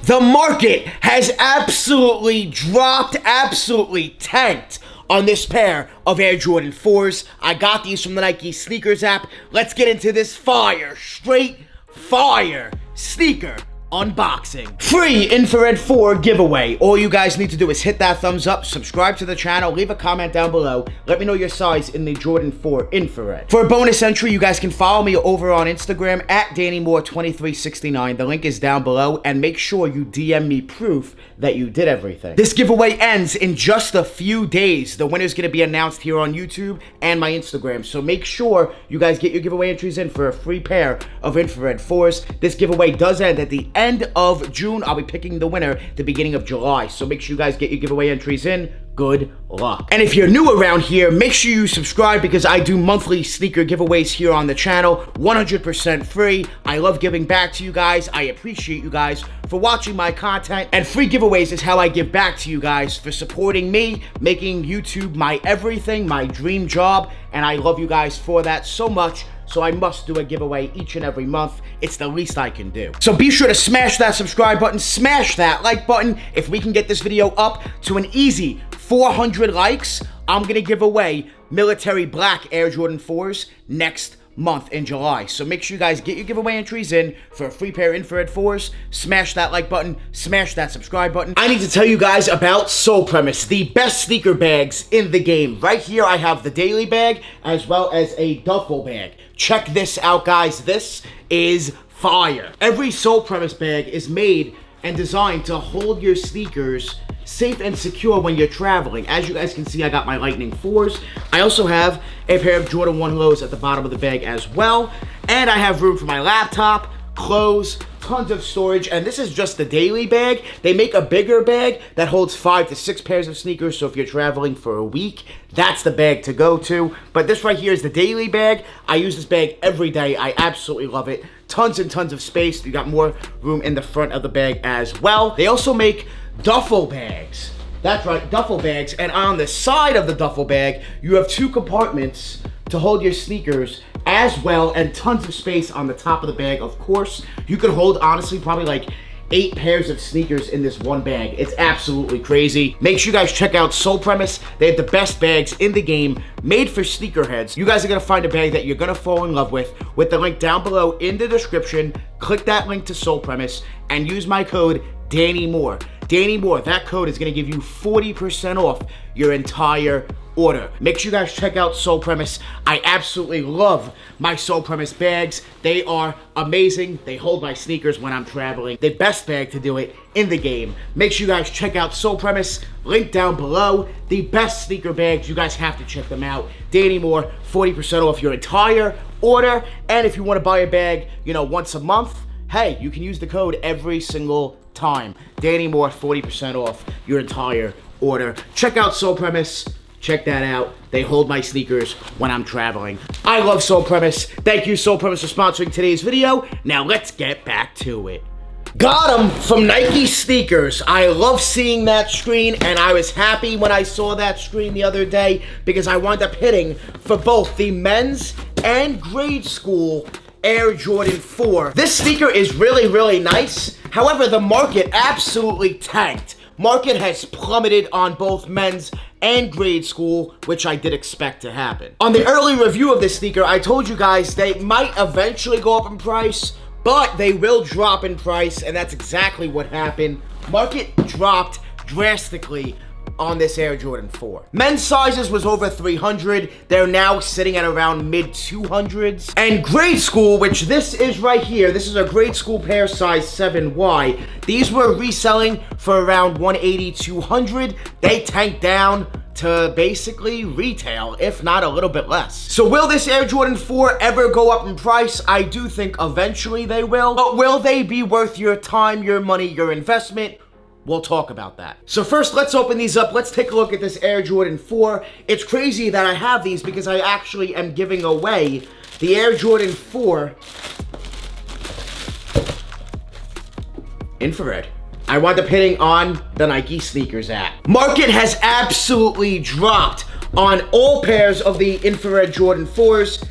The market has absolutely dropped, absolutely tanked on this pair of Air Jordan 4s. I got these from the Nike Sneakers app. Let's get into this straight fire sneaker unboxing. Free Infrared 4 giveaway. All you guys need to do is hit that thumbs up, subscribe to the channel, leave a comment down below. Let me know your size in the Jordan 4 Infrared. For a bonus entry, you guys can follow me over on Instagram at DannyMoore2369. The link is down below, and make sure you DM me proof that you did everything. This giveaway ends in just a few days. The winner's gonna be announced here on YouTube and my Instagram, so make sure you guys get your giveaway entries in for a free pair of Infrared 4s. This giveaway does end at the end of June. I'll be picking the winner the beginning of July, so make sure you guys get your giveaway entries in. Good luck. And if you're new around here, make sure you subscribe because I do monthly sneaker giveaways here on the channel, 100% free. I love giving back to you guys. I appreciate you guys for watching my content, and free giveaways is how I give back to you guys for supporting me, making YouTube my everything, my dream job, and I love you guys for that so much. So I must do a giveaway each and every month. It's the least I can do. So be sure to smash that subscribe button, smash that like button. If we can get this video up to an easy 400 likes, I'm gonna give away military black Air Jordan 4s next month in July. So make sure you guys get your giveaway entries in for a free pair of Infrared 4s. Smash that like button, smash that subscribe button. I need to tell you guys about Sole Premise, the best sneaker bags in the game. Right here I have the daily bag as well as a duffel bag. Check this out, guys. This is fire. Every Sole Premise bag is made and designed to hold your sneakers safe and secure when you're traveling. As you guys can see, I got my Lightning 4s. I also have a pair of Jordan 1 lows at the bottom of the bag as well. And I have room for my laptop, clothes, tons of storage, and this is just the daily bag. They make a bigger bag that holds 5 to 6 pairs of sneakers, so if you're traveling for a week, that's the bag to go to. But this right here is the daily bag. I use this bag every day. I absolutely love it. Tons and tons of space. You got more room in the front of the bag as well. They also make duffel bags. That's right, duffel bags. And on the side of the duffel bag, you have 2 compartments to hold your sneakers as well, and tons of space on the top of the bag. Of course, you could hold, honestly, probably like 8 pairs of sneakers in this one bag. It's absolutely crazy. Make sure you guys check out Sole Premise. They have the best bags in the game, made for sneakerheads. You guys are gonna find a bag that you're gonna fall in love with the link down below in the description. Click that link to Sole Premise and use my code Danny Moore. Danny Moore, that code is gonna give you 40% off your entire order. Make sure you guys check out Sole Premise. I absolutely love my Sole Premise bags. They are amazing. They hold my sneakers when I'm traveling. The best bag to do it in the game. Make sure you guys check out Sole Premise. Link down below. The best sneaker bags. You guys have to check them out. Danny Moore, 40% off your entire order. And if you want to buy a bag, once a month, hey, you can use the code every single time. Danny Moore, 40% off your entire order. Check out Sole Premise. Check that out. They hold my sneakers when I'm traveling. I love Sole Premise. Thank you, Sole Premise, for sponsoring today's video. Now let's get back to it. Got them from Nike Sneakers. I love seeing that screen, and I was happy when I saw that screen the other day because I wound up hitting for both the men's and grade school Air Jordan 4. This sneaker is really, really nice. However, the market absolutely tanked. Market has plummeted on both men's and grade school, which I did expect to happen. On the early review of this sneaker, I told you guys they might eventually go up in price, but they will drop in price, and that's exactly what happened. Market dropped drastically on this Air Jordan 4. Men's sizes was over 300. They're now sitting at around mid 200s. And grade school, which this is right here, this is a grade school pair size 7Y. These were reselling for around 180, 200. They tanked down to basically retail, if not a little bit less. So will this Air Jordan 4 ever go up in price? I do think eventually they will. But will they be worth your time, your money, your investment? We'll talk about that. So first, let's open these up. Let's take a look at this Air Jordan 4. It's crazy that I have these because I actually am giving away the Air Jordan 4 Infrared. I wound up hitting on the Nike Sneakers app. Market has absolutely dropped on all pairs of the Infrared Jordan 4s.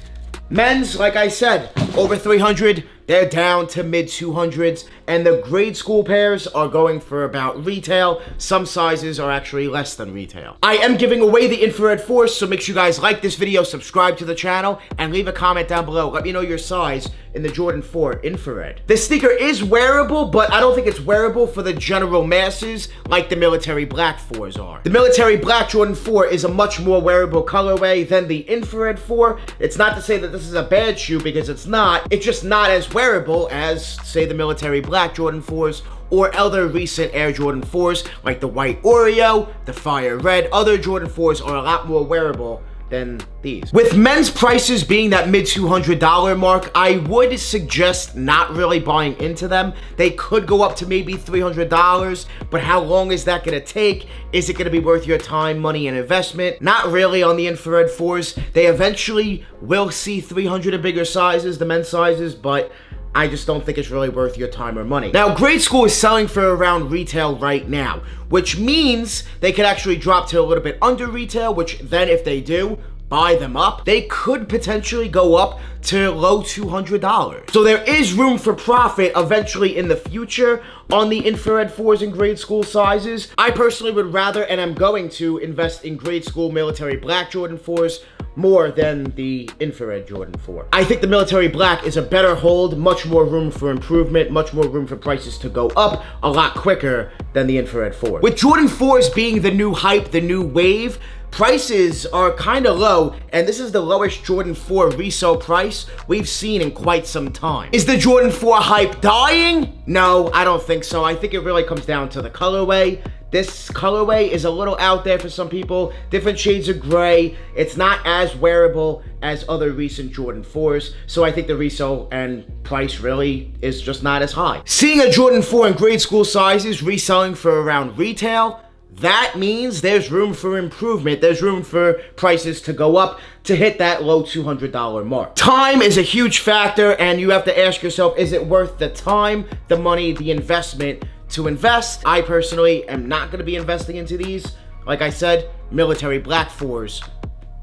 Men's, like I said, over 300. They're down to mid 200s, and the grade school pairs are going for about retail. Some sizes are actually less than retail. I am giving away the Infrared Force, so make sure you guys like this video, subscribe to the channel, and leave a comment down below. Let me know your size in the Jordan 4 Infrared. This sneaker is wearable, but I don't think it's wearable for the general masses like the Military Black 4s are. The Military Black Jordan 4 is a much more wearable colorway than the Infrared 4. It's not to say that this is a bad shoe, because it's not. It's just not as wearable as, say, the Military Black Jordan 4s or other recent Air Jordan 4s like the White Oreo, the Fire Red. Other Jordan 4s are a lot more wearable than these. With men's prices being that mid $200 mark, I would suggest not really buying into them. They could go up to maybe $300, but how long is that gonna take? Is it gonna be worth your time, money, and investment? Not really on the Infrared 4s. They eventually will see 300 and bigger sizes, the men's sizes, but I just don't think it's really worth your time or money. Now, grade school is selling for around retail right now, which means they could actually drop to a little bit under retail, which then if they do, buy them up, they could potentially go up to low $200. So there is room for profit eventually in the future on the Infrared 4s and grade school sizes. I personally would rather, and I'm going to, invest in grade school Military Black Jordan 4s more than the Infrared Jordan 4. I think the Military Black is a better hold, much more room for improvement, much more room for prices to go up a lot quicker than the Infrared 4. With Jordan 4s being the new hype, the new wave, prices are kind of low, and this is the lowest Jordan 4 resale price we've seen in quite some time. Is the Jordan 4 hype dying? No, I don't think so. I think it really comes down to the colorway. This colorway is a little out there for some people, different shades of gray. It's not as wearable as other recent Jordan 4s, so I think the resale and price really is just not as high. Seeing a Jordan 4 in grade school sizes reselling for around retail, that means there's room for improvement. There's room for prices to go up to hit that low $200 mark. Time is a huge factor, and you have to ask yourself, is it worth the time, the money, the investment to invest? I personally am not going to be investing into these. Like I said, Military Black 4s,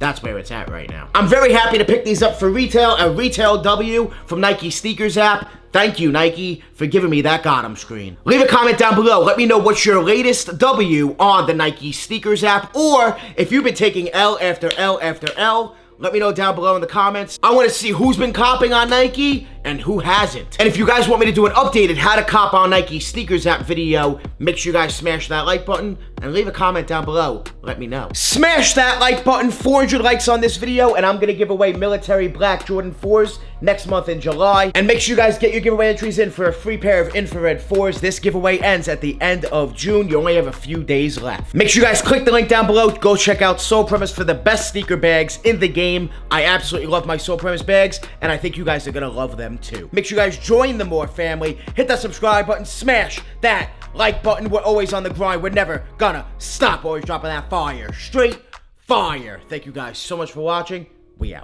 that's where it's at right now. I'm very happy to pick these up for retail, a retail W from Nike Sneakers app. Thank you, Nike, for giving me that Gotham screen. Leave a comment down below. Let me know what's your latest W on the Nike Sneakers app, or if you've been taking L after L after L, let me know down below in the comments. I want to see who's been copping on Nike and who hasn't. And if you guys want me to do an updated how to cop on Nike Sneakers app video, make sure you guys smash that like button and leave a comment down below. Let me know. Smash that like button, 400 likes on this video, and I'm going to give away Military Black Jordan 4s next month in July. And make sure you guys get your giveaway entries in for a free pair of Infrared 4s. This giveaway ends at the end of June. You only have a few days left. Make sure you guys click the link down below. Go check out Sole Premise for the best sneaker bags in the game. I absolutely love my Sole Premise bags, and I think you guys are going to love them too. Make sure you guys join the More family. Hit that subscribe button. Smash that like button. We're always on the grind. We're never gonna stop. Always dropping that fire. Straight fire. Thank you guys so much for watching.